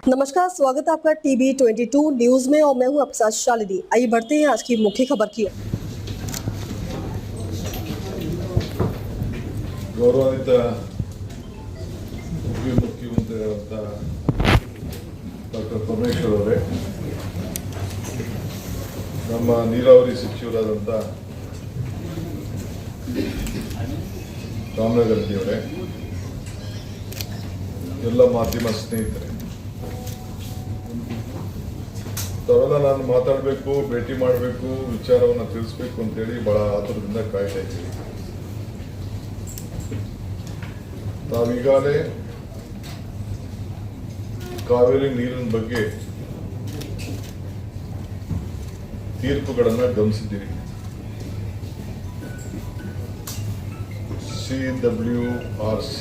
नमस्कार, स्वागत है आपका टीवी 22 न्यूज में और मैं हूं आपके साथ शालिनी। आइए बढ़ते हैं आज की मुख्य खबर की ओर। गौरवान्वित उपमुख्यमंत्रिಗಳಾದಂತ ಡಾಕ್ಟರ್ ಪರಮೇಶ್ವರ್ ಅವರೇ, ನಮ್ಮ ನೀರಾವರಿ ಸಚಿವರಾದಂತ ರಾಮನಗರ ರೆಡ್ಡಿ ಅವರೇ, ಎಲ್ಲ ಮಾಧ್ಯಮ ಸ್ನೇಹಿತರೆ, ತಾವೆಲ್ಲ ನಾನು ಮಾತಾಡಬೇಕು, ಭೇಟಿ ಮಾಡಬೇಕು, ವಿಚಾರವನ್ನು ತಿಳಿಸಬೇಕು ಅಂತೇಳಿ ಬಹಳ ಆತುರದಿಂದ ಕಾಯ್ತಾ ಇದ್ದೀವಿ. ನಾವೀಗಾಗಲೇ ಕಾವೇರಿ ನೀರಿನ ಬಗ್ಗೆ ತೀರ್ಪುಗಳನ್ನು ಗಮನಿಸಿದ್ದೀವಿ. CWRC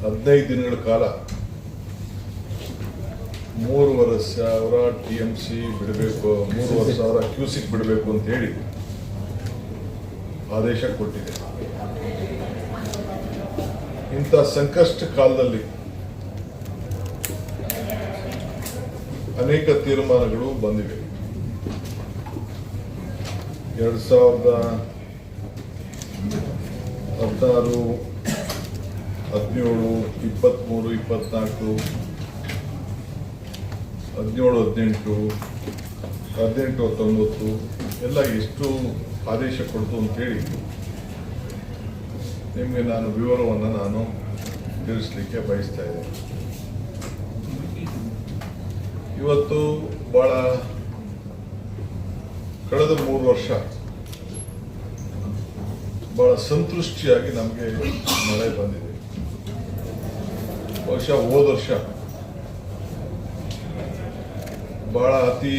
15 ದಿನಗಳ ಕಾಲ 3,500 TMC ಬಿಡಬೇಕು, 3,500 ಕ್ಯೂಸಿಕ್ ಬಿಡಬೇಕು ಅಂತ ಹೇಳಿ ಆದೇಶ ಕೊಟ್ಟಿದೆ. ಇಂಥ ಸಂಕಷ್ಟ ಕಾಲದಲ್ಲಿ ಅನೇಕ ತೀರ್ಮಾನಗಳು ಬಂದಿವೆ. 2016, 17, 23, 24, 17, 18, 19 ಎಲ್ಲ ಎಷ್ಟು ಆದೇಶ ಕೊಡ್ತು ಅಂತೇಳಿ ನಿಮಗೆ ನಾನು ವಿವರವನ್ನು ನಾನು ತಿಳಿಸಲಿಕ್ಕೆ ಬಯಸ್ತಾ ಇದ್ದೇನೆ. ಇವತ್ತು ಕಳೆದ 3 ವರ್ಷ ಬಹಳ ಸಂತೃಷ್ಟಿಯಾಗಿ ನಮಗೆ ಮಳೆ ಬಂದಿದೆ. ಬಹುಶಃ ಹೋದ ವರ್ಷ ಬಹಳ ಅತಿ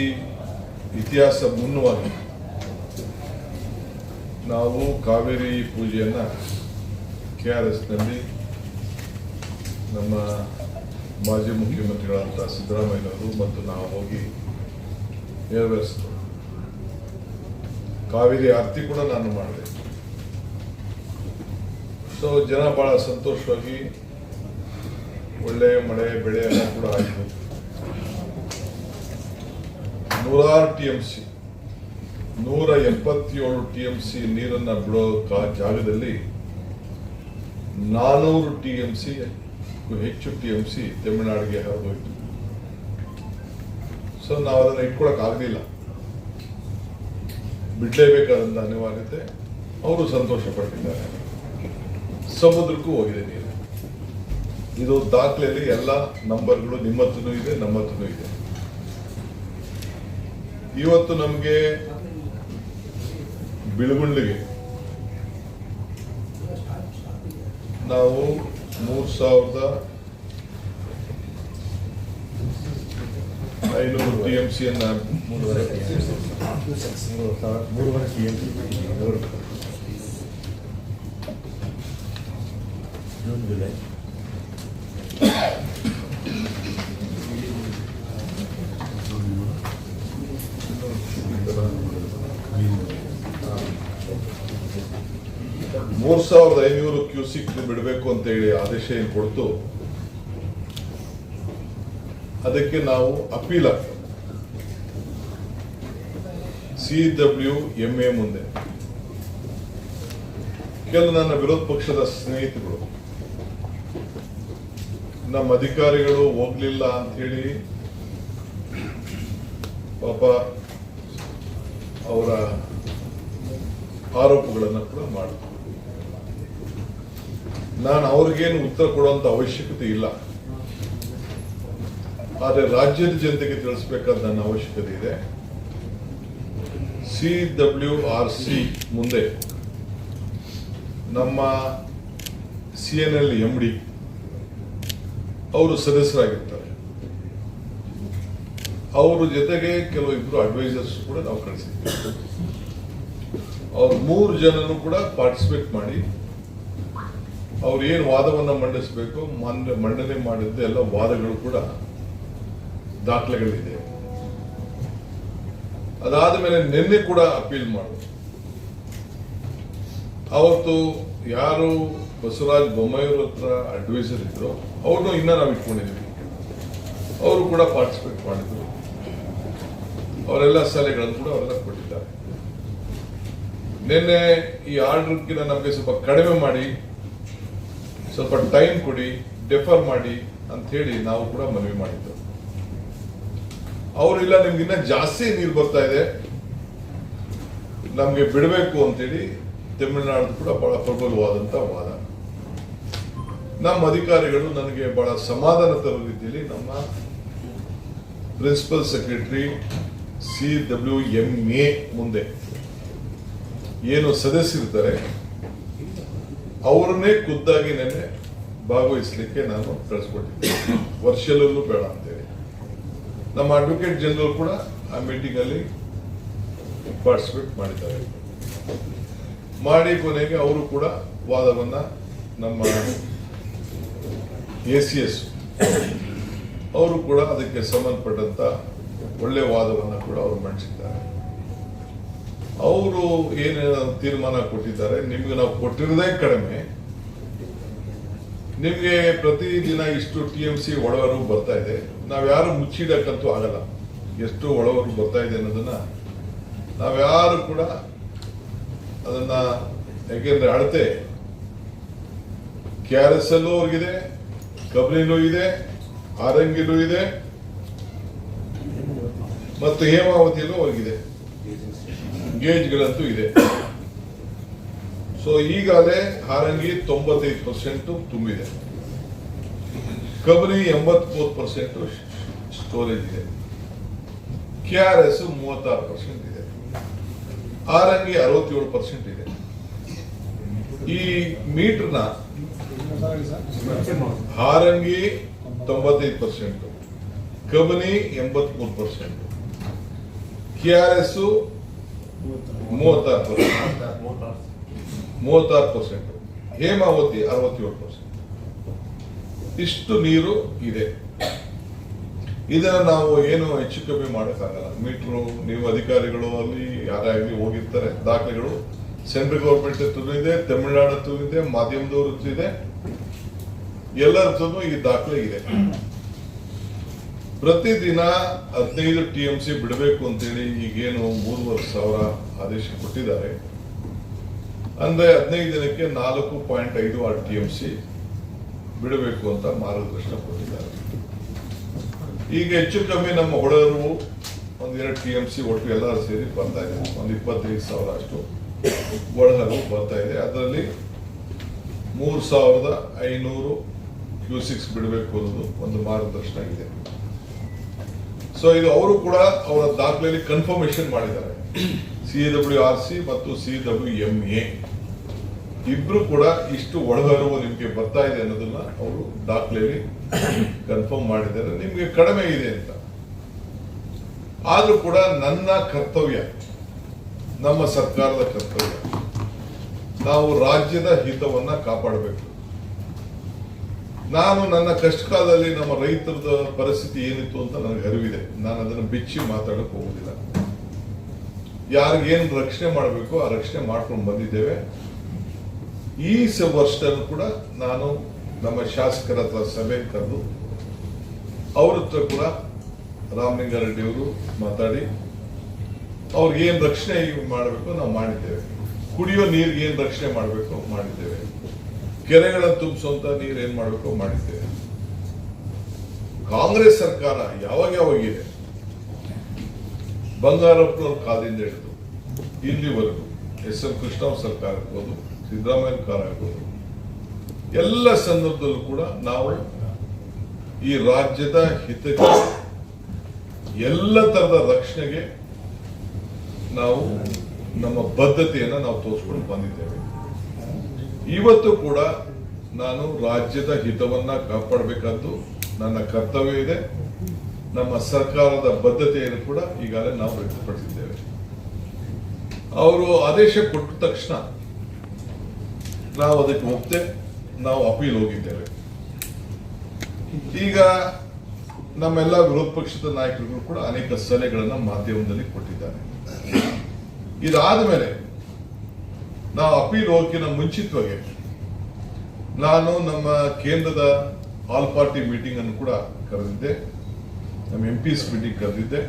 ಇತಿಹಾಸ ಮುನ್ನವಾಗಿ ನಾವು ಕಾವೇರಿ ಪೂಜೆಯನ್ನ KRSನಲ್ಲಿ ನಮ್ಮ ಮಾಜಿ ಮುಖ್ಯಮಂತ್ರಿಗಳಾದಂಥ ಸಿದ್ದರಾಮಯ್ಯನವರು ಮತ್ತು ನಾವು ಹೋಗಿ ನೆರವೇರಿಸಿದ್ರು. ಕಾವೇರಿ ಆರತಿ ಕೂಡ ನಾನು ಮಾಡಿದೆ. ಸೊ ಜನ ಬಹಳ ಸಂತೋಷವಾಗಿ ಒಳ್ಳೆ ಮಳೆ ಬೆಳೆ ಎಲ್ಲ ಕೂಡ ಆಯಿತು. 106 TMC 177 TMC ನೀರನ್ನ ಬಿಡೋ ಜಾಗದಲ್ಲಿ 400 TMC ಹೆಚ್ಚು TMC ತಮಿಳುನಾಡಿಗೆ ಹೋಯಿತು. ಸೊ ನಾವು ಅದನ್ನು ಇಟ್ಕೊಳಕ್ ಆಗಲಿಲ್ಲ, ಬಿಡಲೇಬೇಕಾದಂತ ಅನಿವಾರ್ಯತೆ. ಅವರು ಸಂತೋಷ ಪಟ್ಟಿದ್ದಾರೆ. ಸಮುದ್ರಕ್ಕೂ ಹೋಗಿದೆ ನೀರು. ಇದು ದಾಖಲೆಯಲ್ಲಿ ಎಲ್ಲ ನಂಬರ್ಗಳು ನಿಮ್ಮ ಹತ್ರನೂ ಇದೆ, ನಮ್ಮ ಹತ್ರನೂ ಇದೆ. ಇವತ್ತು ನಮಗೆ ಬಿಳುಗುಂಡಿಗೆ ನಾವು 3,500 TMC ಅನ್ನ 3.5 TMC ಜೂನ್ ಜುಲೈ $3,500 ಕ್ಯೂಸಿಕ್ ಬಿಡಬೇಕು ಅಂತ ಹೇಳಿ ಆದೇಶ ಏನು ಕೊಡ್ತು, ಅದಕ್ಕೆ ನಾವು ಅಪೀಲ್ ಆಗ್ತದೆ CWMA ಮುಂದೆ. ಕೆಲವು ನನ್ನ ವಿರೋಧ ಪಕ್ಷದ ಸ್ನೇಹಿತರು ನಮ್ಮ ಅಧಿಕಾರಿಗಳು ಹೋಗ್ಲಿಲ್ಲ ಅಂತ ಹೇಳಿ ಪಾಪ ಅವರ ಆರೋಪಗಳನ್ನು ಕೂಡ ಮಾಡ್ತಾರೆ. ನಾನು ಅವ್ರಿಗೇನು ಉತ್ತರ ಕೊಡುವಂತ ಅವಶ್ಯಕತೆ ಇಲ್ಲ, ಆದರೆ ರಾಜ್ಯದ ಜನತೆಗೆ ತಿಳಿಸಬೇಕಾದ ನನ್ನ ಅವಶ್ಯಕತೆ ಇದೆ. CWRC ಮುಂದೆ ನಮ್ಮ CNL MD ಅವರು ಸದಸ್ಯರಾಗಿರ್ತಾರೆ. ಅವರ ಜೊತೆಗೆ ಕೆಲವು ಅಡ್ವೈಸರ್ಸ್ ಕೂಡ ನಾವು ಕಳಿಸಿದ್ದೀವಿ. ಅವ್ರು 3 ಜನನು ಕೂಡ ಪಾರ್ಟಿಸಿಪೇಟ್ ಮಾಡಿ ಅವ್ರು ಏನು ವಾದವನ್ನ ಮಂಡಿಸಬೇಕು ಮಂಡನೆ ಮಾಡಿದ್ದ ಎಲ್ಲ ವಾದಗಳು ಕೂಡ ದಾಖಲೆಗಳಿದೆ. ಅದಾದ ಮೇಲೆ ನಿನ್ನೆ ಕೂಡ ಅಪೀಲ್ ಮಾಡೋದು. ಅವತ್ತು ಯಾರು ಬಸವರಾಜ ಬೊಮ್ಮಾಯಿಯವ್ರ ಹತ್ರ ಅಡ್ವೈಸರ್ ಇದ್ರು, ಅವ್ರನ್ನೂ ಇನ್ನೂ ನಾವು ಇಟ್ಕೊಂಡಿದ್ದೀವಿ. ಅವರು ಕೂಡ ಪಾರ್ಟಿಸಿಪೇಟ್ ಮಾಡಿದ್ರು. ಅವರೆಲ್ಲ ಸಲಹೆಗಳನ್ನು ಕೂಡ ಅವರೆಲ್ಲ ಕೊಟ್ಟಿದ್ದಾರೆ. ನಿನ್ನೆ ಈ ಆರ್ಡರ್ಗಿನ ನಮಗೆ ಸ್ವಲ್ಪ ಕಡಿಮೆ ಮಾಡಿ, ಸ್ವಲ್ಪ ಟೈಮ್ ಕೊಡಿ, ಡೆಫರ್ ಮಾಡಿ ಅಂತ ಹೇಳಿ ನಾವು ಕೂಡ ಮನವಿ ಮಾಡಿದ್ದು. ಅವರಿಲ್ಲ, ನಿಮ್ಗಿನ್ನ ಜಾಸ್ತಿ ನೀರು ಬರ್ತಾ ಇದೆ, ನಮ್ಗೆ ಬಿಡಬೇಕು ಅಂತೇಳಿ ತಮಿಳುನಾಡು ಕೂಡ ಬಹಳ ಪ್ರಬಲವಾದಂತ ವಾದ. ನಮ್ಮ ಅಧಿಕಾರಿಗಳು ನನಗೆ ಬಹಳ ಸಮಾಧಾನ ತರುವ ರೀತಿಯಲ್ಲಿ ನಮ್ಮ ಪ್ರಿನ್ಸಿಪಲ್ ಸೆಕ್ರೆಟರಿ CWMA ಮುಂದೆ ಏನು ಸದಸ್ಯರಿರ್ತಾರೆ ಅವರನ್ನೇ ಖುದ್ದಾಗಿ ನೆನ್ನೆ ಭಾಗವಹಿಸಲಿಕ್ಕೆ ನಾನು ಕಳಿಸ್ಕೊಟ್ಟಿದ್ದೆ. ವರ್ಷದಲ್ಲೂ ಬೇಡ ಅಂತೇಳಿ ನಮ್ಮ ಅಡ್ವೊಕೇಟ್ ಜನರಲ್ ಕೂಡ ಆ ಮೀಟಿಂಗ್ ಅಲ್ಲಿ ಪಾರ್ಟಿಸಿಪೇಟ್ ಮಾಡಿದ್ದಾರೆ. ಮಾಡಿ ಕೊನೆಗೆ ಅವರು ಕೂಡ ವಾದವನ್ನ ನಮ್ಮ ACS ಅವರು ಕೂಡ ಅದಕ್ಕೆ ಸಂಬಂಧಪಟ್ಟಂತ ಒಳ್ಳೆ ವಾದವನ್ನ ಕೂಡ ಅವರು ಮಂಡಿಸಿದ್ದಾರೆ. ಅವರು ಏನು ತೀರ್ಮಾನ ಕೊಟ್ಟಿದ್ದಾರೆ, ನಿಮ್ಗೆ ನಾವು ಕೊಟ್ಟಿರೋದೇ ಕಡಿಮೆ, ನಿಮ್ಗೆ ಪ್ರತಿದಿನ ಇಷ್ಟು TMC ಒಳವರು ಬರ್ತಾ ಇದೆ, ನಾವ್ಯಾರು ಮುಚ್ಚಿಡಕ್ಕಂತೂ ಆಗಲ್ಲ. ಎಷ್ಟು ಒಳವರು ಬರ್ತಾ ಇದೆ ಅನ್ನೋದನ್ನ ನಾವ್ಯಾರು ಕೂಡ ಅದನ್ನ, ಯಾಕೆಂದ್ರೆ ಅಳತೆ KRSಲ್ಲೂ ಅವ್ರಿಗಿದೆ, ಕಬ್ರಿನೂ ಇದೆ, ಆರಂಗಿಲೂ ಇದೆ, ಮತ್ತು ಹೇಮಾವತಿಯಲ್ಲೂ ಅವ್ರಿಗಿದೆ, ಗೇಜ್ಗಳಂತೂ ಇದೆ. ಸೊ ಈಗಾಗಲೇ ಹಾರಂಗಿ 95% ತುಂಬಿದೆ, ಕಬ್ರಿ 83% ಸ್ಟೋರೇಜ್ ಇದೆ, KRS 36% ಇದೆ, ಆರಂಗಿ 67% ಇದೆ. ಈ ಮೀಟರ್ನ ಹಾರಂಗಿ 95%, ಕಬನಿ 83%, KRS 36%, ಹೇಮಾವತಿ 67%. ಇಷ್ಟು ನೀರು ಇದೆ. ಇದನ್ನ ನಾವು ಏನು ಹೆಚ್ಚು ಕಮ್ಮಿ ಮಾಡೋಕ್ಕಾಗಲ್ಲ. ಮೀಟ್ರು ನೀವು ಅಧಿಕಾರಿಗಳು ಅಲ್ಲಿ ಯಾರಾಗಲಿ ಹೋಗಿರ್ತಾರೆ, ದಾಖಲೆಗಳು ಸೆಂಟ್ರಲ್ ಗೌರ್ಮೆಂಟ್ ಹತ್ರ ಇದೆ, ತಮಿಳುನಾಡು ಹತ್ರ ಇದೆ, ಮಾಧ್ಯಮದವ್ರ ಹತ್ರ ಇದೆ, ಎಲ್ಲರ ಹತ್ರನೂ ಈ ದಾಖಲೆ ಇದೆ. ಪ್ರತಿದಿನ 15 TMC ಬಿಡಬೇಕು ಅಂತೇಳಿ ಈಗೇನು 3,500 ಆದೇಶ ಕೊಟ್ಟಿದ್ದಾರೆ. ಅಂದ್ರೆ 15 ದಿನಕ್ಕೆ 4.56 TMC ಬಿಡಬೇಕು ಅಂತ ಮಾರ್ಗದರ್ಶನ ಕೊಟ್ಟಿದ್ದಾರೆ. ಈಗ ಹೆಚ್ಚು ಕಮ್ಮಿ ನಮ್ಮ ಹೊಡೆಯರು 1-2 TMC ಒಟ್ಟು ಎಲ್ಲರೂ ಸೇರಿ ಬರ್ತಾ ಇದೆ. 25,000 ಅಷ್ಟು ಒಳಹರಿವು ಬರ್ತಾ ಇದೆ. ಅದರಲ್ಲಿ 3,500 ಕ್ಯೂಸಿಕ್ಸ್ ಬಿಡಬೇಕು ಅನ್ನೋದು ಒಂದು ಮಾರ್ಗದರ್ಶನ ಇದೆ. ಸೊ ಇದು ಅವರು ಕೂಡ ಅವರ ದಾಖಲೆಯಲ್ಲಿ ಕನ್ಫರ್ಮೇಶನ್ ಮಾಡಿದ್ದಾರೆ. CWRC ಮತ್ತು CWMA ಇಬ್ರು ಕೂಡ ಇಷ್ಟು ಒಳಹರಿವು ನಿಮ್ಗೆ ಬರ್ತಾ ಇದೆ ಅನ್ನೋದನ್ನ ಅವರು ದಾಖಲೆಯಲ್ಲಿ ಕನ್ಫರ್ಮ್ ಮಾಡಿದ್ದಾರೆ. ನಿಮ್ಗೆ ಕಡಿಮೆ ಇದೆ ಅಂತ. ಆದ್ರೂ ಕೂಡ ನನ್ನ ಕರ್ತವ್ಯ, ನಮ್ಮ ಸರ್ಕಾರದ ಕರ್ತವ್ಯ, ನಾವು ರಾಜ್ಯದ ಹಿತವನ್ನ ಕಾಪಾಡಬೇಕು. ನಾನು ನನ್ನ ಕಷ್ಟ ಕಾಲದಲ್ಲಿ ನಮ್ಮ ರೈತರ ಪರಿಸ್ಥಿತಿ ಏನಿತ್ತು ಅಂತ ನನಗೆ ಅರಿವಿದೆ. ನಾನು ಅದನ್ನು ಬಿಚ್ಚಿ ಮಾತಾಡಕ್ ಹೋಗುದಿಲ್ಲ. ಯಾರಿಗೇನು ರಕ್ಷಣೆ ಮಾಡಬೇಕು ಆ ರಕ್ಷಣೆ ಮಾಡ್ಕೊಂಡು ಬಂದಿದ್ದೇವೆ. ಈ ವರ್ಷದಲ್ಲೂ ಕೂಡ ನಾನು ನಮ್ಮ ಶಾಸಕರ ಹತ್ರ ಸಭೆ ಕರೆದು ಅವ್ರ ಹತ್ರ ಕೂಡ ರಾಮಲಿಂಗಾರೆಡ್ಡಿ ಅವರು ಮಾತಾಡಿ ಅವ್ರಿಗೆ ಏನ್ ರಕ್ಷಣೆ ಮಾಡಬೇಕು ನಾವು ಮಾಡಿದ್ದೇವೆ. ಕುಡಿಯೋ ನೀರಿಗೆ ಏನ್ ರಕ್ಷಣೆ ಮಾಡಬೇಕು ಮಾಡಿದ್ದೇವೆ. ಕೆರೆಗಳನ್ನು ತುಂಬಿಸುವಂತ ನೀರು ಏನ್ ಮಾಡಬೇಕು ಮಾಡಿದ್ದೇವೆ. ಕಾಂಗ್ರೆಸ್ ಸರ್ಕಾರ ಯಾವಾಗಿದೆ, ಬಂಗಾರಪ್ಪನವ್ರ ಕಾಲದಿಂದ ಹಿಡಿದು ಇಲ್ಲಿವರೆಗೂ SM ಕೃಷ್ಣ ಸರ್ಕಾರ ಆಗ್ಬೋದು, ಸಿದ್ದರಾಮಯ್ಯ ಸರ್ಕಾರ ಆಗ್ಬೋದು, ಎಲ್ಲ ಸಂದರ್ಭದಲ್ಲೂ ಕೂಡ ನಾವು ಈ ರಾಜ್ಯದ ಹಿತಕ್ಕೆ ಎಲ್ಲ ತರದ ರಕ್ಷಣೆಗೆ ನಾವು ನಮ್ಮ ಬದ್ಧತೆಯನ್ನ ನಾವು ತೋರಿಸ್ಕೊಂಡು ಬಂದಿದ್ದೇವೆ. ಇವತ್ತು ಕೂಡ ನಾನು ರಾಜ್ಯದ ಹಿತವನ್ನ ಕಾಪಾಡಬೇಕಾದ್ದು ನನ್ನ ಕರ್ತವ್ಯ ಇದೆ. ನಮ್ಮ ಸರ್ಕಾರದ ಬದ್ಧತೆಯನ್ನು ಕೂಡ ಈಗಾಗಲೇ ನಾವು ವ್ಯಕ್ತಪಡಿಸಿದ್ದೇವೆ. ಅವರು ಆದೇಶ ಕೊಟ್ಟ ತಕ್ಷಣ ನಾವು ಅದಕ್ಕೆ ಒಪ್ಪದೆ ನಾವು ಅಪೀಲ್ ಹೋಗಿದ್ದೇವೆ. ಈಗ ನಮ್ಮೆಲ್ಲ ವಿರೋಧ ಪಕ್ಷದ ನಾಯಕರುಗಳು ಕೂಡ ಅನೇಕ ಸಲಹೆಗಳನ್ನ ಮಾಧ್ಯಮದಲ್ಲಿ ಕೊಟ್ಟಿದ್ದಾರೆ. ಇದಾದ ಮೇಲೆ ನಾವು ಅಪೀಲ್ ಹೋಗಕ್ಕಿಂತ ಮುಂಚಿತವಾಗಿ ನಾನು ನಮ್ಮ ಕೇಂದ್ರದ ಆಲ್ ಪಾರ್ಟಿ ಮೀಟಿಂಗ್ ಅನ್ನು ಕೂಡ ಕರೆದಿದ್ದೆ, ನಮ್ಮ MPs ಮೀಟಿಂಗ್ ಕರೆದಿದ್ದೆ.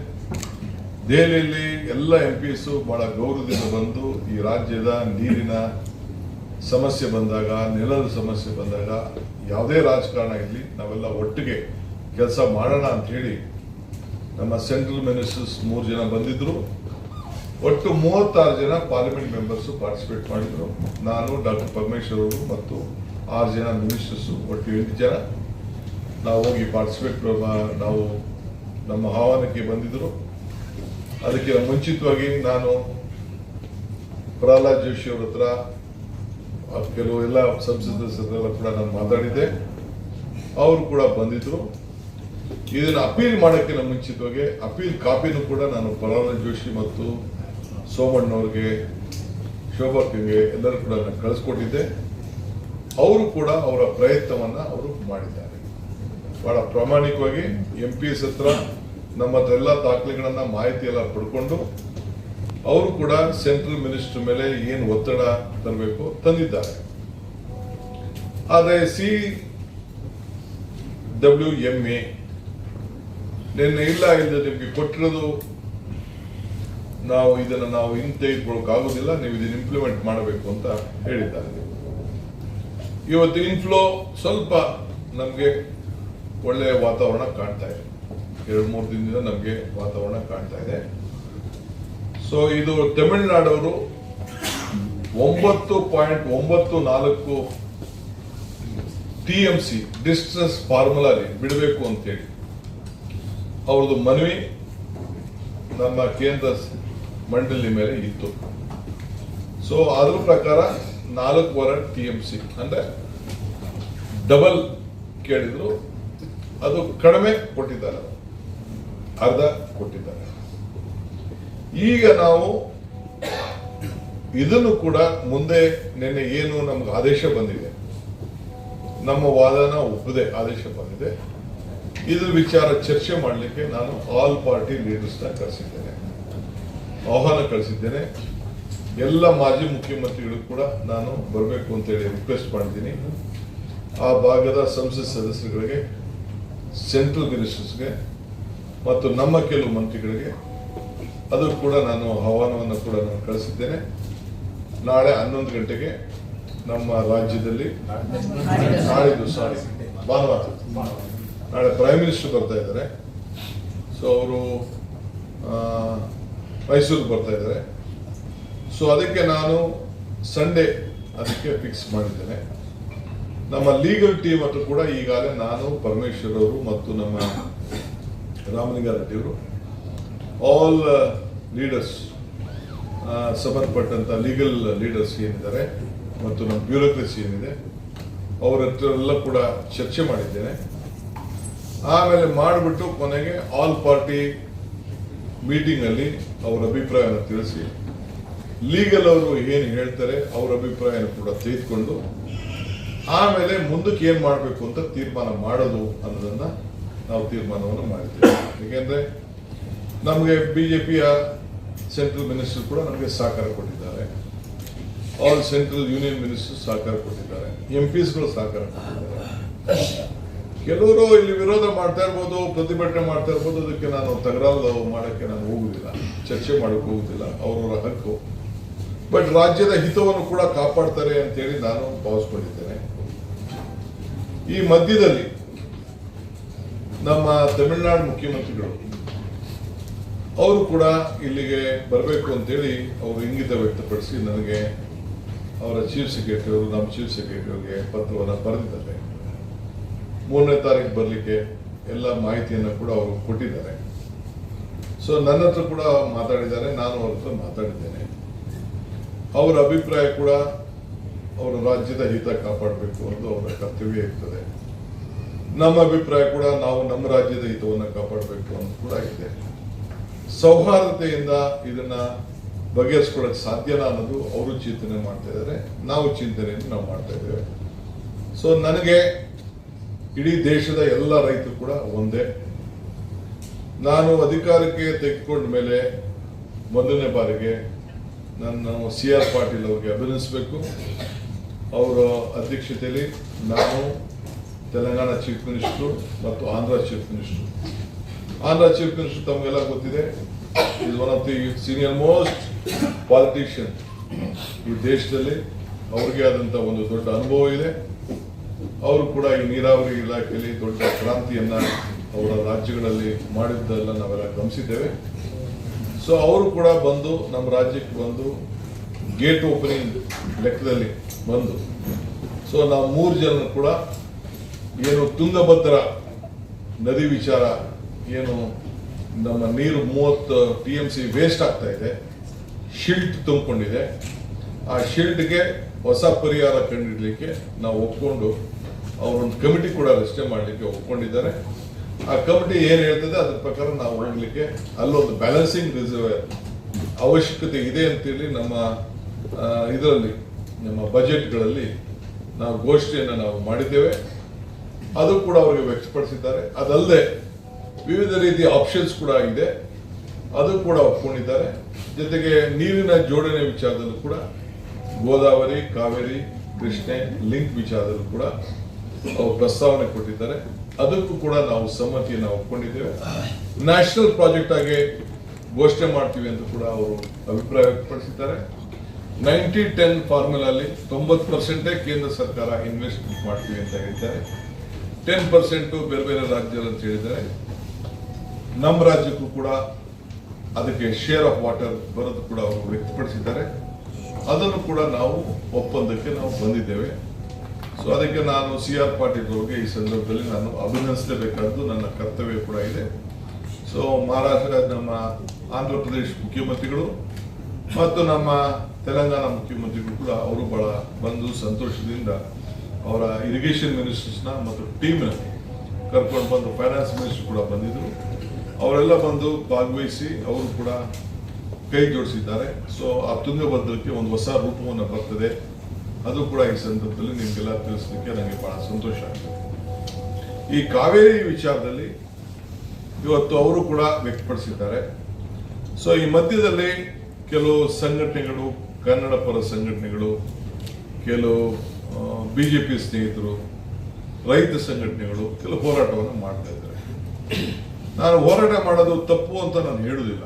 ದೆಹಲಿಯಲ್ಲಿ ಎಲ್ಲ MPs ಬಹಳ ಗೌರವದಿಂದ ಬಂದು ಈ ರಾಜ್ಯದ ನೀರಿನ ಸಮಸ್ಯೆ ಬಂದಾಗ, ನೆಲದ ಸಮಸ್ಯೆ ಬಂದಾಗ, ಯಾವುದೇ ರಾಜಕಾರಣ ಇರಲಿ ನಾವೆಲ್ಲ ಒಟ್ಟಿಗೆ ಕೆಲಸ ಮಾಡೋಣ ಅಂತ ಹೇಳಿ ನಮ್ಮ ಸೆಂಟ್ರಲ್ ಮಿನಿಸ್ಟರ್ಸ್ 3 ಜನ ಬಂದಿದ್ರು. ಒಟ್ಟು 36 ಜನ ಪಾರ್ಲಿಮೆಂಟ್ ಮೆಂಬರ್ಸ್ ಪಾರ್ಟಿಸಿಪೇಟ್ ಮಾಡಿದ್ರು. ನಾನು, ಡಾಕ್ಟರ್ ಪರಮೇಶ್ವರ್ ಅವರು ಮತ್ತು 6 ಜನ ಮಿನಿಸ್ಟರ್ಸ್, ಒಟ್ಟು 8 ಜನ ನಾವು ಹೋಗಿ ಪಾರ್ಟಿಸಿಪೇಟ್ ನಾವು ನಮ್ಮ ಆಹ್ವಾನಕ್ಕೆ ಬಂದಿದ್ರು. ಅದಕ್ಕೆ ಮುಂಚಿತವಾಗಿ ನಾನು ಪ್ರಹ್ಲಾದ್ ಜೋಶಿ ಅವ್ರ ಹತ್ರ ಕೆಲವು ಎಲ್ಲ ಸಂಸದರೆಲ್ಲ ಕೂಡ ನಾನು ಮಾತಾಡಿದ್ದೆ, ಅವರು ಕೂಡ ಬಂದಿದ್ರು. ಇದನ್ನು ಅಪೀಲ್ ಮಾಡೋಕ್ಕಿಂತ ಮುಂಚಿತವಾಗಿ ಅಪೀಲ್ ಕಾಪಿನೂ ಕೂಡ ನಾನು ಪ್ರಹ್ಲಾದ್ ಜೋಶಿ ಮತ್ತು ಸೋಮಣ್ಣವ್ರಿಗೆ, ಶೋಭಾಕ್ಗೆ ಎಲ್ಲರೂ ಕೂಡ ನಾನು ಕಳಿಸ್ಕೊಟ್ಟಿದ್ದೆ. ಅವರು ಕೂಡ ಅವರ ಪ್ರಯತ್ನವನ್ನ ಅವರು ಮಾಡಿದ್ದಾರೆ. ಬಹಳ ಪ್ರಾಮಾಣಿಕವಾಗಿ MPs ಹತ್ರ ನಮ್ಮ ಹತ್ರ ಎಲ್ಲ ದಾಖಲೆಗಳನ್ನ ಮಾಹಿತಿ ಎಲ್ಲ ಪಡ್ಕೊಂಡು ಅವರು ಕೂಡ ಸೆಂಟ್ರಲ್ ಮಿನಿಸ್ಟರ್ ಮೇಲೆ ಏನು ಒತ್ತಡ ತರಬೇಕು ತಂದಿದ್ದಾರೆ. ಆದರೆ CWMA ನಿನ್ನೆ ಇಲ್ಲ ನಿಮಗೆ ಕೊಟ್ಟಿರೋದು, ನಾವು ಇದನ್ನು ಹಿಂದೆ ತೆಗೆದುಕೊಳ್ಳೋಕ್ಕಾಗೋದಿಲ್ಲ, ನೀವು ಇದನ್ನು ಇಂಪ್ಲಿಮೆಂಟ್ ಮಾಡಬೇಕು ಅಂತ ಹೇಳಿದ್ದಾರೆ. ಇವತ್ತು ಇನ್ಫ್ಲೋ ಸ್ವಲ್ಪ ನಮಗೆ ಒಳ್ಳೆಯ ವಾತಾವರಣ ಕಾಣ್ತಾ ಇದೆ. 2-3 ದಿನದಿಂದ ನಮಗೆ ವಾತಾವರಣ ಕಾಣ್ತಾ ಇದೆ. ಸೊ ಇದು ತಮಿಳುನಾಡವರು 9.94 TMC ಡಿಸ್ಟೆನ್ಸ್ ಫಾರ್ಮುಲಾಲಿ ಬಿಡಬೇಕು ಅಂತೇಳಿ ಅವ್ರದ್ದು ಮನವಿ ನಮ್ಮ ಕೇಂದ್ರ ಮಂಡಳಿ ಮೇಲೆ ಇತ್ತು. ಸೊ ಅದ್ರ ಪ್ರಕಾರ 4.25 TMC ಅಂದ್ರೆ ಡಬಲ್ ಕೇಳಿದ್ರು, ಅದು ಕಡಿಮೆ ಕೊಟ್ಟಿದ್ದಾರೆ, ಅರ್ಧ ಕೊಟ್ಟಿದ್ದಾರೆ. ಈಗ ನಾವು ಇದನ್ನು ಕೂಡ ಮುಂದೆ ನಿನ್ನೆ ಏನು ನಮ್ಗೆ ಆದೇಶ ಬಂದಿದೆ, ನಮ್ಮ ವಾದನ ಒಪ್ಪದೆ ಆದೇಶ ಬಂದಿದೆ, ಇದ್ರ ವಿಚಾರ ಚರ್ಚೆ ಮಾಡಲಿಕ್ಕೆ ನಾನು ಆಲ್ ಪಾರ್ಟಿ ಲೀಡರ್ಸ್ನ ಕಳಿಸಿದ್ದೇನೆ, ಆಹ್ವಾನ ಕಳಿಸಿದ್ದೇನೆ. ಎಲ್ಲ ಮಾಜಿ ಮುಖ್ಯಮಂತ್ರಿಗಳು ಕೂಡ ನಾನು ಬರಬೇಕು ಅಂತೇಳಿ ರಿಕ್ವೆಸ್ಟ್ ಮಾಡಿದ್ದೀನಿ. ಆ ಭಾಗದ ಸಂಸತ್ ಸದಸ್ಯರುಗಳಿಗೆ, ಸೆಂಟ್ರಲ್ ಮಿನಿಸ್ಟರ್ಸ್ಗೆ ಮತ್ತು ನಮ್ಮ ಕೆಲವು ಮಂತ್ರಿಗಳಿಗೆ ಅದು ಕೂಡ ನಾನು ಆಹ್ವಾನವನ್ನು ಕೂಡ ನಾನು ಕಳಿಸಿದ್ದೇನೆ. ನಾಳೆ 11 ಗಂಟೆಗೆ ನಮ್ಮ ರಾಜ್ಯದಲ್ಲಿ, ಭಾನುವಾರ ನಾಳೆ ಪ್ರೈಮ್ ಮಿನಿಸ್ಟರ್ ಬರ್ತಾ ಇದ್ದಾರೆ. ಸೊ ಅವರು ಮೈಸೂರಿಗೆ ಬರ್ತಾ ಇದ್ದಾರೆ. ಸೊ ಅದಕ್ಕೆ ನಾನು ಸಂಡೇ ಅದಕ್ಕೆ ಫಿಕ್ಸ್ ಮಾಡಿದ್ದೇನೆ. ನಮ್ಮ ಲೀಗಲ್ ಟೀಮ್ ಹತ್ರ ಕೂಡ ಈಗಾಗಲೇ ನಾನು, ಪರಮೇಶ್ವರ್ ಅವರು ಮತ್ತು ನಮ್ಮ ರಾಮಲಿಂಗಾರೆಡ್ಡಿ ಅವರು, ಆಲ್ ಲೀಡರ್ಸ್, ಸಂಬಂಧಪಟ್ಟಂತ ಲೀಗಲ್ ಲೀಡರ್ಸ್ ಏನಿದ್ದಾರೆ ಮತ್ತು ನಮ್ಮ ಬ್ಯೂರೋಕ್ರಸಿ ಏನಿದೆ ಅವ್ರ ಹತ್ರ ಎಲ್ಲ ಕೂಡ ಚರ್ಚೆ ಮಾಡಿದ್ದೇನೆ. ಆಮೇಲೆ ಮಾಡಿಬಿಟ್ಟು ಕೊನೆಗೆ ಆಲ್ ಪಾರ್ಟಿ ಮೀಟಿಂಗ್ ಅಲ್ಲಿ ಅವರ ಅಭಿಪ್ರಾಯವನ್ನು ತಿಳಿಸಿ, ಲೀಗಲ್ ಅವರು ಏನು ಹೇಳ್ತಾರೆ ಅವರ ಅಭಿಪ್ರಾಯನ ಕೂಡ ತೆಗೆದುಕೊಂಡು ಆಮೇಲೆ ಮುಂದಕ್ಕೆ ಏನ್ ಮಾಡಬೇಕು ಅಂತ ತೀರ್ಮಾನ ಮಾಡೋದು ಅನ್ನೋದನ್ನ ನಾವು ತೀರ್ಮಾನವನ್ನು ಮಾಡಿದ್ದೇವೆ. ಏಕೆಂದ್ರೆ ನಮಗೆ ಬಿಜೆಪಿಯ ಸೆಂಟ್ರಲ್ ಮಿನಿಸ್ಟರ್ ಕೂಡ ನಮಗೆ ಸಹಕಾರ ಕೊಟ್ಟಿದ್ದಾರೆ, ಆಲ್ ಸೆಂಟ್ರಲ್ ಯೂನಿಯನ್ ಮಿನಿಸ್ಟರ್ ಸಹಕಾರ ಕೊಟ್ಟಿದ್ದಾರೆ, MPsಗಳು ಸಹಕಾರ ಕೊಟ್ಟಿದ್ದಾರೆ. ಕೆಲವರು ಇಲ್ಲಿ ವಿರೋಧ ಮಾಡ್ತಾ ಇರ್ಬೋದು, ಪ್ರತಿಭಟನೆ ಮಾಡ್ತಾ ಇರ್ಬೋದು, ಅದಕ್ಕೆ ನಾನು ತಕರಾರು ಮಾಡಕ್ಕೆ ನಾನು ಹೋಗುದಿಲ್ಲ, ಚರ್ಚೆ ಮಾಡಕ್ಕೆ ಹೋಗುದಿಲ್ಲ, ಅವರವರ ಹಕ್ಕು. ಬಟ್ ರಾಜ್ಯದ ಹಿತವನ್ನು ಕೂಡ ಕಾಪಾಡ್ತಾರೆ ಅಂತೇಳಿ ನಾನು ಭಾವಿಸ್ಕೊಂಡಿದ್ದೇನೆ. ಈ ಮಧ್ಯದಲ್ಲಿ ನಮ್ಮ ತಮಿಳುನಾಡು ಮುಖ್ಯಮಂತ್ರಿಗಳು ಅವರು ಕೂಡ ಇಲ್ಲಿಗೆ ಬರಬೇಕು ಅಂತೇಳಿ ಅವರು ಇಂಗಿತ ವ್ಯಕ್ತಪಡಿಸಿ ನನಗೆ ಅವರ ಚೀಫ್ ಸೆಕ್ರೆಟರಿ ಅವರು, ನಮ್ಮ ಚೀಫ್ ಸೆಕ್ರೆಟರಿ ಅವರಿಗೆ ಪತ್ರವನ್ನು ಬರೆದಿದ್ದಾರೆ. 3ನೇ ತಾರೀಕು ಬರಲಿಕ್ಕೆ ಎಲ್ಲ ಮಾಹಿತಿಯನ್ನು ಕೂಡ ಅವರು ಕೊಟ್ಟಿದ್ದಾರೆ. ಸೊ ನನ್ನ ಹತ್ರ ಕೂಡ ಮಾತಾಡಿದ್ದಾರೆ, ನಾನು ಅವ್ರ ಹತ್ರ ಮಾತಾಡಿದ್ದೇನೆ. ಅವರ ಅಭಿಪ್ರಾಯ ಕೂಡ ಅವರ ರಾಜ್ಯದ ಹಿತ ಕಾಪಾಡಬೇಕು ಅನ್ನೋದು ಅವರ ಕರ್ತವ್ಯ ಇರ್ತದೆ. ನಮ್ಮ ಅಭಿಪ್ರಾಯ ಕೂಡ ನಾವು ನಮ್ಮ ರಾಜ್ಯದ ಹಿತವನ್ನು ಕಾಪಾಡಬೇಕು ಅನ್ನೋದು ಕೂಡ ಇದೆ. ಸೌಹಾರ್ದತೆಯಿಂದ ಇದನ್ನ ಬಗೆಹರಿಸ್ಕೊಳ್ಳೋಕೆ ಸಾಧ್ಯನಾ ಅನ್ನೋದು ಅವರು ಚಿಂತನೆ ಮಾಡ್ತಾ ಇದ್ದಾರೆ, ನಾವು ಚಿಂತನೆಯನ್ನು ನಾವು ಮಾಡ್ತಾ ಇದ್ದೇವೆ. ಸೊ ನನಗೆ ಇಡೀ ದೇಶದ ಎಲ್ಲ ರೈತರು ಕೂಡ ಒಂದೇ. ನಾನು ಅಧಿಕಾರಕ್ಕೆ ತೆಗೆದುಕೊಂಡ ಮೇಲೆ ಮೊದಲನೇ ಬಾರಿಗೆ ನಾನು CR ಪಾಟೀಲ್ ಅವರಿಗೆ ಅಭಿನಂದಿಸಬೇಕು. ಅವರ ಅಧ್ಯಕ್ಷತೆಯಲ್ಲಿ ನಾನು ತೆಲಂಗಾಣ ಚೀಫ್ ಮಿನಿಸ್ಟ್ರು ಮತ್ತು Andhra chief minister. Andhra chief minister ತಮಗೆಲ್ಲ ಗೊತ್ತಿದೆ, is one of the senior most politician ಈ ದೇಶದಲ್ಲಿ. ಅವ್ರಿಗೆ ಆದಂಥ ಒಂದು ದೊಡ್ಡ ಅನುಭವ ಇದೆ. ಅವರು ಕೂಡ ಈ ನೀರಾವರಿ ಇಲಾಖೆಯಲ್ಲಿ ದೊಡ್ಡ ಕ್ರಾಂತಿಯನ್ನ ಅವರ ರಾಜ್ಯಗಳಲ್ಲಿ ಮಾಡಿದ್ದೆಲ್ಲ ನಾವೆಲ್ಲ ಗಮನಿಸಿದ್ದೇವೆ. ಸೊ ಅವರು ಕೂಡ ಬಂದು ನಮ್ಮ ರಾಜ್ಯಕ್ಕೆ ಬಂದು ಗೇಟ್ ಓಪನಿಂಗ್ ಲೆಕ್ಕದಲ್ಲಿ ಬಂದು, ಸೊ ನಾವು 3 ಜನ ಕೂಡ ಏನು ತುಂಗಭದ್ರಾ ನದಿ ವಿಚಾರ, ಏನು ನಮ್ಮ ನೀರು 30 TMC ವೇಸ್ಟ್ ಆಗ್ತಾ ಇದೆ, ಶಿಲ್ಟ್ ತುಂಬಿಕೊಂಡಿದೆ, ಆ ಶಿಲ್ಟ್ಗೆ ಹೊಸ ಪರಿಹಾರ ಕಂಡುಹಿಡಲಿಕ್ಕೆ ನಾವು ಒಪ್ಕೊಂಡು ಅವರೊಂದು ಕಮಿಟಿ ಕೂಡ ರಚನೆ ಮಾಡಲಿಕ್ಕೆ ಒಪ್ಕೊಂಡಿದ್ದಾರೆ. ಆ ಕಮಿಟಿ ಏನು ಹೇಳ್ತದೆ ಅದ್ರ ಪ್ರಕಾರ ನಾವು ಹೋಗ್ಲಿಕ್ಕೆ ಅಲ್ಲೊಂದು ಬ್ಯಾಲೆನ್ಸಿಂಗ್ ರಿಸರ್ವೇರ್ ಅವಶ್ಯಕತೆ ಇದೆ ಅಂತೇಳಿ ನಮ್ಮ ಇದರಲ್ಲಿ ನಮ್ಮ ಬಜೆಟ್ಗಳಲ್ಲಿ ನಾವು ಗೋಷ್ಠಿಯನ್ನು ನಾವು ಮಾಡಿದ್ದೇವೆ. ಅದು ಕೂಡ ಅವರಿಗೆ ವ್ಯಕ್ತಪಡಿಸಿದ್ದಾರೆ. ಅದಲ್ಲದೆ ವಿವಿಧ ರೀತಿಯ ಆಪ್ಷನ್ಸ್ ಕೂಡ ಇದೆ, ಅದು ಕೂಡ ಒಪ್ಕೊಂಡಿದ್ದಾರೆ. ಜೊತೆಗೆ ನೀರಿನ ಜೋಡಣೆ ವಿಚಾರದಲ್ಲೂ ಕೂಡ ಗೋದಾವರಿ, ಕಾವೇರಿ, ಕೃಷ್ಣೆ ಲಿಂಕ್ ವಿಚಾರದಲ್ಲೂ ಕೂಡ ಅವರು ಪ್ರಸ್ತಾವನೆ ಕೊಟ್ಟಿದ್ದಾರೆ. ಅದಕ್ಕೂ ಕೂಡ ನಾವು ಸಮ್ಮತಿಯನ್ನು ಒಪ್ಕೊಂಡಿದ್ದೇವೆ. ನ್ಯಾಷನಲ್ ಪ್ರಾಜೆಕ್ಟ್ ಆಗಿ ಘೋಷಣೆ ಮಾಡ್ತೀವಿ ಅಂತ ಕೂಡ ಅವರು ಅಭಿಪ್ರಾಯ ವ್ಯಕ್ತಪಡಿಸಿದ್ದಾರೆ. 90-10 ಫಾರ್ಮುಲಲ್ಲಿ 90% ಕೇಂದ್ರ ಸರ್ಕಾರ ಇನ್ವೆಸ್ಟ್ಮೆಂಟ್ ಮಾಡ್ತೀವಿ ಅಂತ ಹೇಳ್ತಾರೆ, 10% ಬೇರೆ ಬೇರೆ ರಾಜ್ಯಗಳು ಅಂತ ಹೇಳಿದ್ದಾರೆ. ನಮ್ಮ ರಾಜ್ಯಕ್ಕೂ ಕೂಡ ಅದಕ್ಕೆ ಶೇರ್ ಆಫ್ ವಾಟರ್ ಬರೋದು ಕೂಡ ಅವರು ವ್ಯಕ್ತಪಡಿಸಿದ್ದಾರೆ. ಅದನ್ನು ಕೂಡ ನಾವು ಒಪ್ಪಂದಕ್ಕೆ ನಾವು ಬಂದಿದ್ದೇವೆ. ಸೊ ಅದಕ್ಕೆ ನಾನು CR ಪಾಟೀಲ್ ಅವರಿಗೆ ಈ ಸಂದರ್ಭದಲ್ಲಿ ನಾನು ಅಭಿನಂದಿಸಲೇಬೇಕಾದ್ದು ನನ್ನ ಕರ್ತವ್ಯ ಕೂಡ ಇದೆ. ಸೊ ಮಹಾರಾಷ್ಟ್ರ, ನಮ್ಮ ಆಂಧ್ರ ಪ್ರದೇಶ ಮುಖ್ಯಮಂತ್ರಿಗಳು ಮತ್ತು ನಮ್ಮ ತೆಲಂಗಾಣ ಮುಖ್ಯಮಂತ್ರಿಗಳು ಕೂಡ ಅವರು ಬಹಳ ಬಂದು ಸಂತೋಷದಿಂದ ಅವರ ಇರಿಗೇಷನ್ ಮಿನಿಸ್ಟರ್ಸ್ನ ಮತ್ತು ಟೀಮ್ನ ಕರ್ಕೊಂಡು ಬಂದು, ಫೈನಾನ್ಸ್ ಮಿನಿಸ್ಟರ್ ಕೂಡ ಬಂದಿದ್ರು, ಅವರೆಲ್ಲ ಬಂದು ಭಾಗವಹಿಸಿ ಅವರು ಕೂಡ ಕೈ ಜೋಡಿಸಿದ್ದಾರೆ. ಸೊ ಆ ತುಂಗಭದ್ರಕ್ಕೆ ಒಂದು ಹೊಸ ರೂಪವನ್ನು ಬರ್ತದೆ. ಅದು ಕೂಡ ಈ ಸಂದರ್ಭದಲ್ಲಿ ನಿಮಗೆಲ್ಲ ತಿಳಿಸಲಿಕ್ಕೆ ನನಗೆ ಬಹಳ ಸಂತೋಷ ಆಗ್ತದೆ. ಈ ಕಾವೇರಿ ವಿಚಾರದಲ್ಲಿ ಇವತ್ತು ಅವರು ಕೂಡ ವ್ಯಕ್ತಪಡಿಸಿದ್ದಾರೆ. ಸೊ ಈ ಮಧ್ಯದಲ್ಲಿ ಕೆಲವು ಸಂಘಟನೆಗಳು, ಕನ್ನಡ ಪರ ಸಂಘಟನೆಗಳು, ಕೆಲವು BJP ಸ್ನೇಹಿತರು, ರೈತ ಸಂಘಟನೆಗಳು ಕೆಲವು ಹೋರಾಟವನ್ನು ಮಾಡ್ತಾ ಇದ್ದಾರೆ. ನಾನು ಹೋರಾಟ ಮಾಡೋದು ತಪ್ಪು ಅಂತ ನಾನು ಹೇಳುವುದಿಲ್ಲ.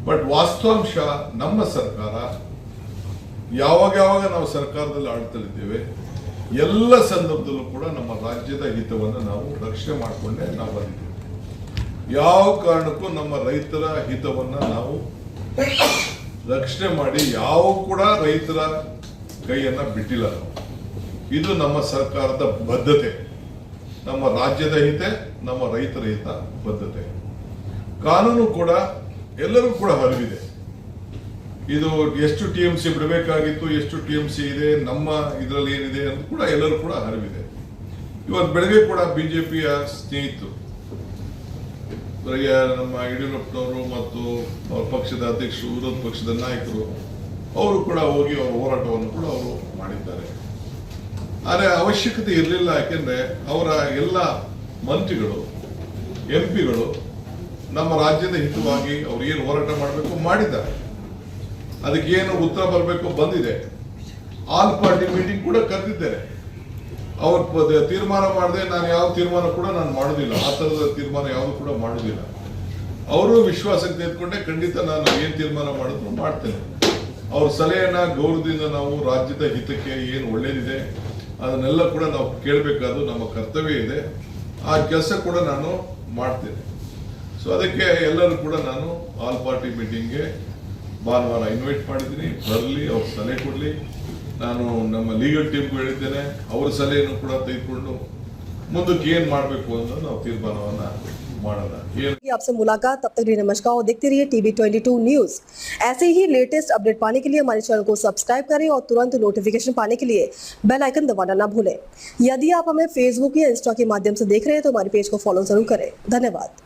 ಬಟ್ ವಾಸ್ತವಾಂಶ ನಮ್ಮ ಸರ್ಕಾರ ಯಾವಾಗ ನಾವು ಸರ್ಕಾರದಲ್ಲಿ ಆಳ್ತಲಿದ್ದೇವೆ, ಎಲ್ಲ ಸಂದರ್ಭದಲ್ಲೂ ಕೂಡ ನಮ್ಮ ರಾಜ್ಯದ ಹಿತವನ್ನು ನಾವು ರಕ್ಷಣೆ ಮಾಡಿಕೊಂಡೇ ನಾವು ಬಂದಿದ್ದೇವೆ. ಯಾವ ಕಾರಣಕ್ಕೂ ನಮ್ಮ ರೈತರ ಹಿತವನ್ನ ನಾವು ರಕ್ಷಣೆ ಮಾಡಿ ಯಾವ ಕೂಡ ರೈತರ ಕೈಯನ್ನ ಬಿಟ್ಟಿಲ್ಲ ನಾವು. ಇದು ನಮ್ಮ ಸರ್ಕಾರದ ಬದ್ಧತೆ, ನಮ್ಮ ರಾಜ್ಯದ ಹಿತ, ನಮ್ಮ ರೈತರ ಹಿತ ಬದ್ಧತೆ. ಕಾನೂನು ಕೂಡ ಎಲ್ಲರೂ ಕೂಡ ಹರಿವಿದೆ. ಇದು ಎಷ್ಟು TMC ಬಿಡಬೇಕಾಗಿತ್ತು, ಎಷ್ಟು TMC ಇದೆ, ನಮ್ಮ ಇದರಲ್ಲಿ ಏನಿದೆ ಅಂತ ಕೂಡ ಎಲ್ಲರೂ ಕೂಡ ಹರಿವಿದೆ. ಇವತ್ತು ಬೆಳಗ್ಗೆ ಕೂಡ BJPಯ ಸ್ನೇಹಿತರು, ನಮ್ಮ ಯಡಿಯೂರಪ್ಪನವರು ಮತ್ತು ಅವ್ರ ಪಕ್ಷದ ಅಧ್ಯಕ್ಷರು, ವಿರೋಧ ಪಕ್ಷದ ನಾಯಕರು, ಅವರು ಕೂಡ ಹೋಗಿ ಅವರ ಹೋರಾಟವನ್ನು ಕೂಡ ಅವರು ಮಾಡಿದ್ದಾರೆ. ಆದರೆ ಅವಶ್ಯಕತೆ ಇರಲಿಲ್ಲ. ಯಾಕೆಂದ್ರೆ ಅವರ ಎಲ್ಲ ಮಂತ್ರಿಗಳು, MP ಗಳು ನಮ್ಮ ರಾಜ್ಯದ ಹಿತವಾಗಿ ಅವ್ರು ಏನು ಹೋರಾಟ ಮಾಡಬೇಕು ಮಾಡಿದ್ದಾರೆ. ಅದಕ್ಕೆ ಏನು ಉತ್ತರ ಬರಬೇಕು ಬಂದಿದೆ. ಆಲ್ ಪಾರ್ಟಿ ಮೀಟಿಂಗ್ ಕೂಡ ಕರೆದಿದ್ದಾರೆ. ಅವ್ರ ತೀರ್ಮಾನ ಮಾಡದೆ ನಾನು ಯಾವ ತೀರ್ಮಾನ ಕೂಡ ನಾನು ಮಾಡೋದಿಲ್ಲ. ಆ ತರದ ತೀರ್ಮಾನ ಯಾವುದು ಕೂಡ ಮಾಡೋದಿಲ್ಲ. ಅವರು ವಿಶ್ವಾಸಕ್ಕೆ ತೆಗೆದುಕೊಂಡೆ ಖಂಡಿತ ನಾನು ಏನ್ ತೀರ್ಮಾನ ಮಾಡಿದ್ರು ಮಾಡ್ತೇನೆ. ಅವ್ರ ಸಲಹೆಯನ್ನ ಗೌರವದಿಂದ ನಾವು ರಾಜ್ಯದ ಹಿತಕ್ಕೆ ಏನು ಒಳ್ಳೇದಿದೆ ಅದನ್ನೆಲ್ಲ ಕೂಡ ನಾವು ಕೇಳಬೇಕಾದ್ದು ನಮ್ಮ ಕರ್ತವ್ಯ ಇದೆ. ಆ ಕೆಲಸ ಕೂಡ ನಾನು ಮಾಡ್ತೇನೆ. ಸೊ ಅದಕ್ಕೆ ಎಲ್ಲರೂ ಕೂಡ ನಾನು ಆಲ್ ಪಾರ್ಟಿ ಮೀಟಿಂಗ್ಗೆ ಭಾನುವಾರ ಇನ್ವೈಟ್ ಮಾಡಿದ್ದೀನಿ. ಬರಲಿ, ಅವ್ರ ಸಲಹೆ ಕೊಡಲಿ. ನಾನು ನಮ್ಮ ಲೀಗಲ್ ಟೀಮ್ಗೂ ಹೇಳಿದ್ದೇನೆ, ಅವ್ರ ಸಲಹೆಯನ್ನು ಕೂಡ ತೆಗೆದುಕೊಂಡು ಮುಂದಕ್ಕೆ ಏನ್ ಮಾಡಬೇಕು ಅಂತ ನಾವು ತೀರ್ಮಾನವನ್ನ ಮಾಡೋಣ. आपसे मुलाकात, तब तक नमस्कार और देखते रहिए TB22 न्यूज। ऐसे ही लेटेस्ट अपडेट पाने के लिए हमारे चैनल को सब्सक्राइब करें और तुरंत नोटिफिकेशन पाने के लिए बेल आइकन दबाना ना भूलें। यदि आप हमें फेसबुक या इंस्टा के माध्यम से देख रहे हैं तो हमारे पेज को फॉलो जरूर करें। धन्यवाद।